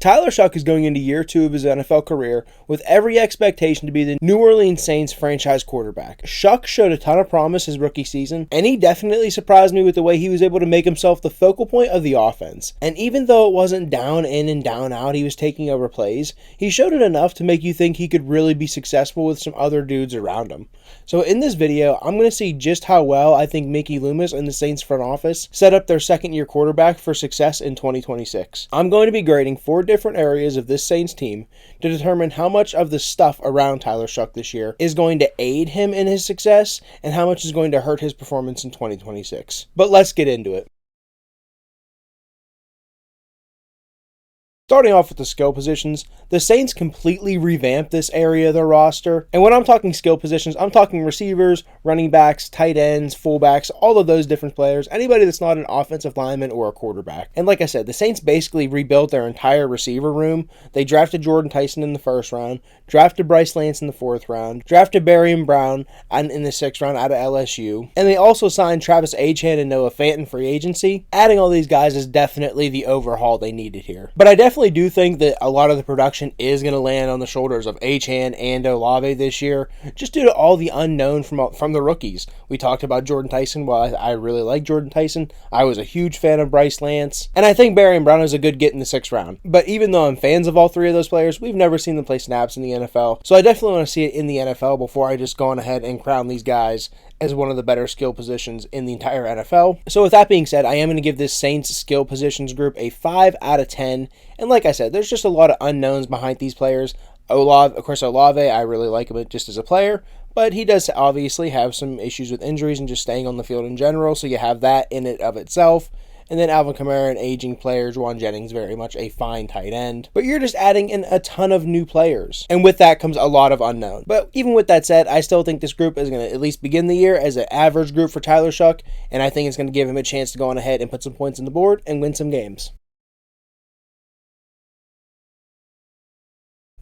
Tyler Shough is going into year 2 of his NFL career with every expectation to be the New Orleans Saints franchise quarterback. Shough showed a ton of promise his rookie season, and he definitely surprised me with the way he was able to make himself the focal point of the offense. And even though it wasn't down in and down out he was taking over plays, he showed it enough to make you think he could really be successful with some other dudes around him. So in this video, I'm going to see just how well I think Mickey Loomis and the Saints front office set up their second-year quarterback for success in 2026. I'm going to be grading 4 different areas of this Saints team to determine how much of the stuff around Tyler Shough this year is going to aid him in his success and how much is going to hurt his performance in 2026. But let's get into it. Starting off with the skill positions, the Saints completely revamped this area of their roster. And when I'm talking skill positions, I'm talking receivers, running backs, tight ends, fullbacks, all of those different players, anybody that's not an offensive lineman or a quarterback. And like I said, the Saints basically rebuilt their entire receiver room. They drafted Jordan Tyson in the 1st round, drafted Bryce Lance in the 4th round, drafted Barry Brown in the 6th round out of LSU. And they also signed Travis Etienne and Noah Fant in free agency. Adding all these guys is definitely the overhaul they needed here. But I definitely do think that a lot of the production is going to land on the shoulders of Etienne and Olave this year, just due to all the unknown from the rookies. We talked about Jordan Tyson. While I really like Jordan Tyson, I was a huge fan of Bryce Lance, and I think Barry Brown is a good get in the 6th round. But even though I'm fans of all 3 of those players, we've never seen them play snaps in the NFL, so I definitely want to see it in the NFL before I just go on ahead and crown these guys as one of the better skill positions in the entire NFL. So with that being said, I am going to give this Saints skill positions group a 5 out of 10. And like I said, there's just a lot of unknowns behind these players. Olave, I really like him just as a player, but he does obviously have some issues with injuries and just staying on the field in general, so you have that in it of itself. And then Alvin Kamara, an aging player, Juwan Jennings, very much a fine tight end. But you're just adding in a ton of new players. And with that comes a lot of unknown. But even with that said, I still think this group is going to at least begin the year as an average group for Tyler Shough. And I think it's going to give him a chance to go on ahead and put some points on the board and win some games.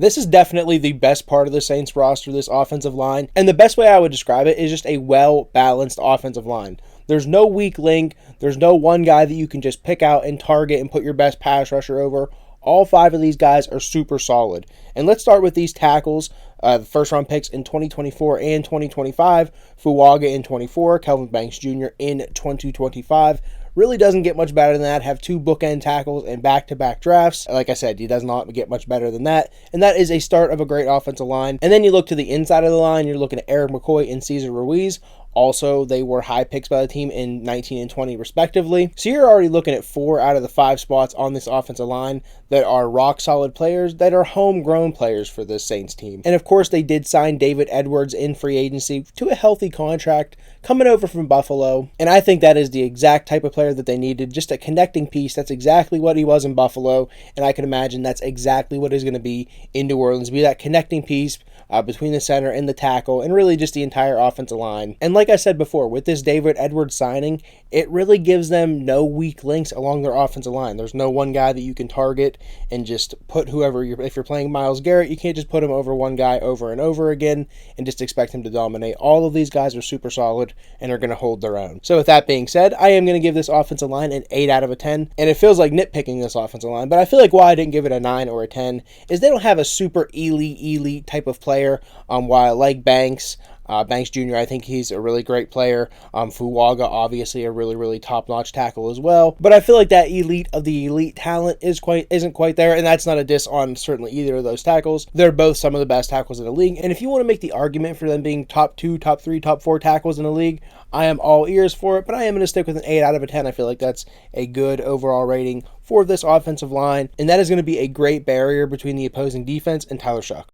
This is definitely the best part of the Saints roster, this offensive line. And the best way I would describe it is just a well-balanced offensive line. There's no weak link. There's no one guy that you can just pick out and target and put your best pass rusher over. All 5 of these guys are super solid. And let's start with these tackles. The first-round picks in 2024 and 2025. Fuaga in 24, Kelvin Banks Jr. in 2025. Really doesn't get much better than that. Have 2 bookend tackles in back-to-back drafts. Like I said, he does not get much better than that. And that is a start of a great offensive line. And then you look to the inside of the line. You're looking at Eric McCoy and Cesar Ruiz. Also, they were high picks by the team in 19 and 20 respectively. So you're already looking at 4 out of the 5 spots on this offensive line that are rock-solid players that are homegrown players for this Saints team. And of course, they did sign David Edwards in free agency to a healthy contract coming over from Buffalo. And I think that is the exact type of player that they needed, just a connecting piece. That's exactly what he was in Buffalo. And I can imagine that's exactly what he's going to be in New Orleans, be that connecting piece between the center and the tackle, and really just the entire offensive line. And like I said before, with this David Edwards signing, it really gives them no weak links along their offensive line. There's no one guy that you can target and just put whoever if you're playing Myles Garrett, you can't just put him over one guy over and over again and just expect him to dominate. All of these guys are super solid and are going to hold their own. So with that being said, I am going to give this offensive line an 8 out of a 10. And it feels like nitpicking this offensive line, but I feel like why I didn't give it a 9 or a 10 is they don't have a super elite type of player. While I like Banks Jr., I think he's a really great player. Fuaga, obviously a really top-notch tackle as well. But I feel like that elite of the elite talent isn't quite there, and that's not a diss on certainly either of those tackles. They're both some of the best tackles in the league, and if you want to make the argument for them being top 2, top 3, top 4 tackles in the league, I am all ears for it, but I am going to stick with an 8 out of a 10. I feel like that's a good overall rating for this offensive line, and that is going to be a great barrier between the opposing defense and Tyler Shough.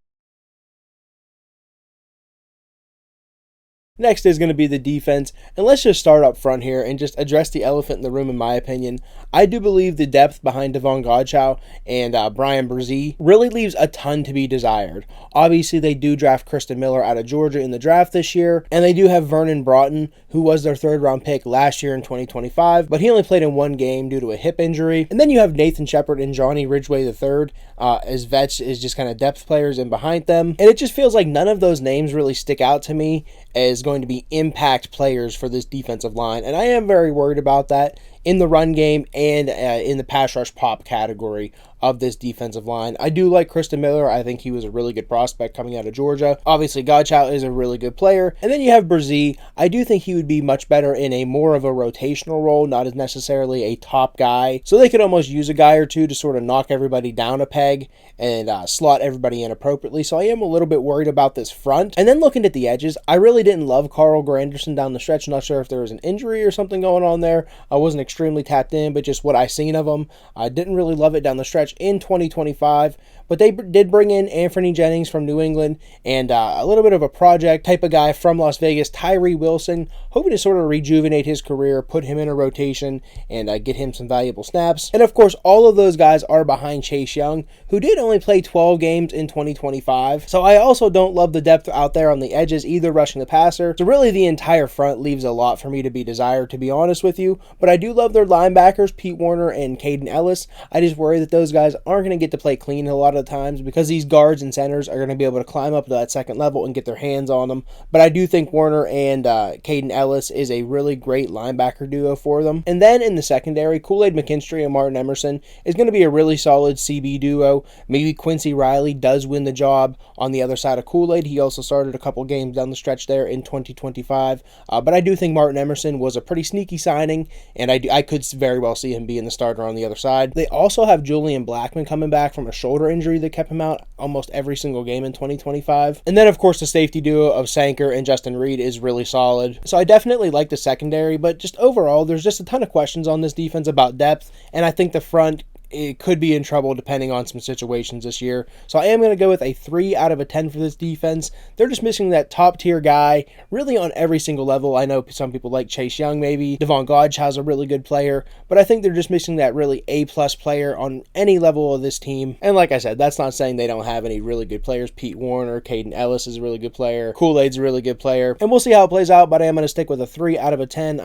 Next is going to be the defense, and let's just start up front here and just address the elephant in the room in my opinion. I do believe the depth behind Davon Godchaux and Brian Brzee really leaves a ton to be desired. Obviously, they do draft Kristen Miller out of Georgia in the draft this year, and they do have Vernon Broughton, who was their 3rd round pick last year in 2025, but he only played in 1 game due to a hip injury. And then you have Nathan Shepard and Johnny Ridgway III as vets, is just kind of depth players in behind them. And it just feels like none of those names really stick out to me as going to be impact players for this defensive line, and I am very worried about that. in the run game and in the pass rush pop category of this defensive line. I do like Kristen Miller. I think he was a really good prospect coming out of Georgia. Obviously, Godchow is a really good player. And then you have Brzee. I do think he would be much better in a more of a rotational role, not as necessarily a top guy. So they could almost use a guy or two to sort of knock everybody down a peg and slot everybody in appropriately. So I am a little bit worried about this front. And then looking at the edges, I really didn't love Carl Granderson down the stretch. Not sure if there was an injury or something going on there. I wasn't extremely tapped in, but just what I seen of him, I didn't really love it down the stretch in 2025, but they did bring in Anthony Jennings from New England and a little bit of a project type of guy from Las Vegas, Tyree Wilson, hoping to sort of rejuvenate his career, put him in a rotation, and get him some valuable snaps. And of course, all of those guys are behind Chase Young, who did only play 12 games in 2025. So I also don't love the depth out there on the edges, either rushing the passer. So really the entire front leaves a lot for me to be desired, to be honest with you. But I do love their linebackers, Pete Warner and Caden Ellis. I just worry that those guys aren't going to get to play clean a lot of the times because these guards and centers are going to be able to climb up to that second level and get their hands on them. But I do think Warner and Caden Ellis is a really great linebacker duo for them. And then in the secondary, Kool-Aid McKinstry and Martin Emerson is going to be a really solid CB duo. Maybe Quincy Riley does win the job on the other side of Kool-Aid. He also started a couple games down the stretch there in 2025. But I do think Martin Emerson was a pretty sneaky signing, and I could very well see him being the starter on the other side. They also have Julian Blackman coming back from a shoulder injury that kept him out almost every single game in 2025. And then, of course, the safety duo of Sanker and Justin Reed is really solid. So I definitely like the secondary, but just overall, there's just a ton of questions on this defense about depth, and I think the front, it could be in trouble depending on some situations this year. So I am going to go with a 3 out of a 10 for this defense. They're just missing that top tier guy really on every single level. I know some people like Chase Young maybe. Devon Godchow's a really good player, but I think they're just missing that really A-plus player on any level of this team. And like I said, that's not saying they don't have any really good players. Pete Warner, Caden Ellis is a really good player. Kool-Aid's a really good player. And we'll see how it plays out, but I am going to stick with a 3 out of a 10.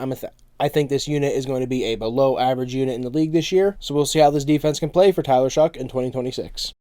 I think this unit is going to be a below average unit in the league this year. So we'll see how this defense can play for Tyler Shough in 2026.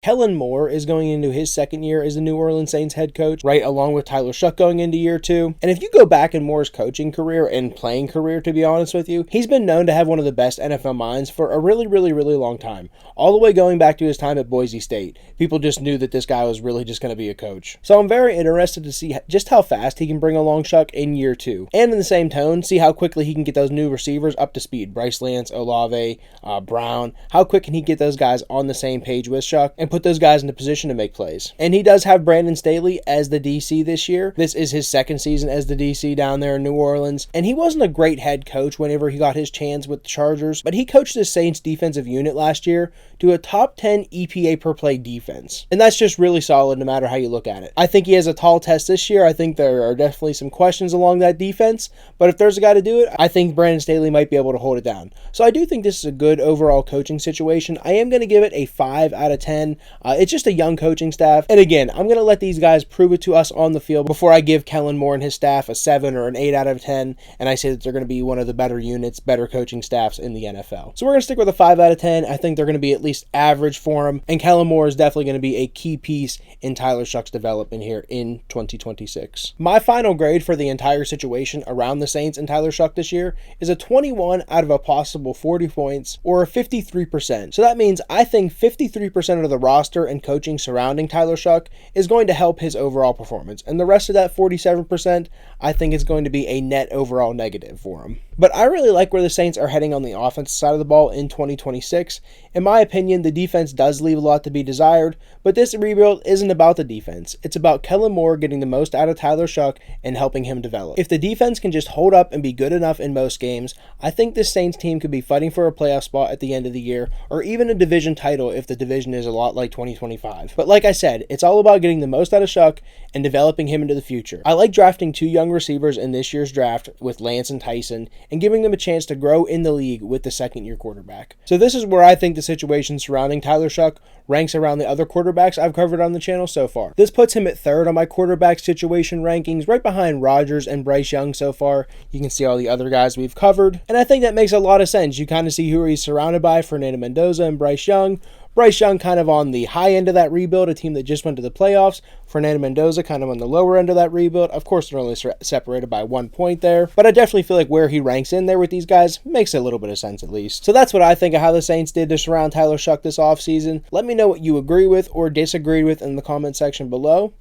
Kellen Moore is going into his second year as the New Orleans Saints head coach, right along with Tyler Shough going into year 2. And if you go back in Moore's coaching career and playing career, to be honest with you, he's been known to have one of the best NFL minds for a really, really, really long time. All the way going back to his time at Boise State. People just knew that this guy was really just going to be a coach. So I'm very interested to see just how fast he can bring along Shough in year 2. And in the same tone, see how quickly he can get those new receivers up to speed. Bryce Lance, Olave, Brown. How quick can he get those guys on the same page with Shough and put those guys in a position to make plays? And he does have Brandon Staley as the DC this year. This is his second season as the DC down there in New Orleans. And he wasn't a great head coach whenever he got his chance with the Chargers, but he coached the Saints defensive unit last year to a top 10 EPA per play defense. And that's just really solid no matter how you look at it. I think he has a tall test this year. I think there are definitely some questions along that defense, but if there's a guy to do it, I think Brandon Staley might be able to hold it down. So I do think this is a good overall coaching situation. I am going to give it a 5 out of 10. It's just a young coaching staff. And again, I'm going to let these guys prove it to us on the field before I give Kellen Moore and his staff a 7 or an 8 out of 10. And I say that they're going to be one of the better units, better coaching staffs in the NFL. So we're going to stick with a 5 out of 10. I think they're going to be at least average for him. And Kellen Moore is definitely going to be a key piece in Tyler Shough's development here in 2026. My final grade for the entire situation around the Saints and Tyler Shough this year is a 21 out of a possible 40 points, or a 53%. So that means I think 53% of the roster and coaching surrounding Tyler Shough is going to help his overall performance. And the rest of that 47%, I think is going to be a net overall negative for him. But I really like where the Saints are heading on the offensive side of the ball in 2026. In my opinion, the defense does leave a lot to be desired, but this rebuild isn't about the defense. It's about Kellen Moore getting the most out of Tyler Shough and helping him develop. If the defense can just hold up and be good enough in most games, I think this Saints team could be fighting for a playoff spot at the end of the year, or even a division title if the division is a lot like 2025. But like I said, it's all about getting the most out of Shough and developing him into the future. I like drafting 2 young receivers in this year's draft with Lance and Tyson, and giving them a chance to grow in the league with the second-year quarterback. So this is where I think the situation surrounding Tyler Shough ranks around the other quarterbacks I've covered on the channel so far. This puts him at 3rd on my quarterback situation rankings, right behind Rodgers and Bryce Young so far. You can see all the other guys we've covered, and I think that makes a lot of sense. You kind of see who he's surrounded by: Fernando Mendoza and Bryce Young, Bryce Young kind of on the high end of that rebuild, a team that just went to the playoffs. Fernando Mendoza kind of on the lower end of that rebuild. Of course, they're only separated by 1 point there, but I definitely feel like where he ranks in there with these guys makes a little bit of sense at least. So that's what I think of how the Saints did to surround Tyler Shough this offseason. Let me know what you agree with or disagree with in the comment section below.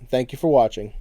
Thank you for watching.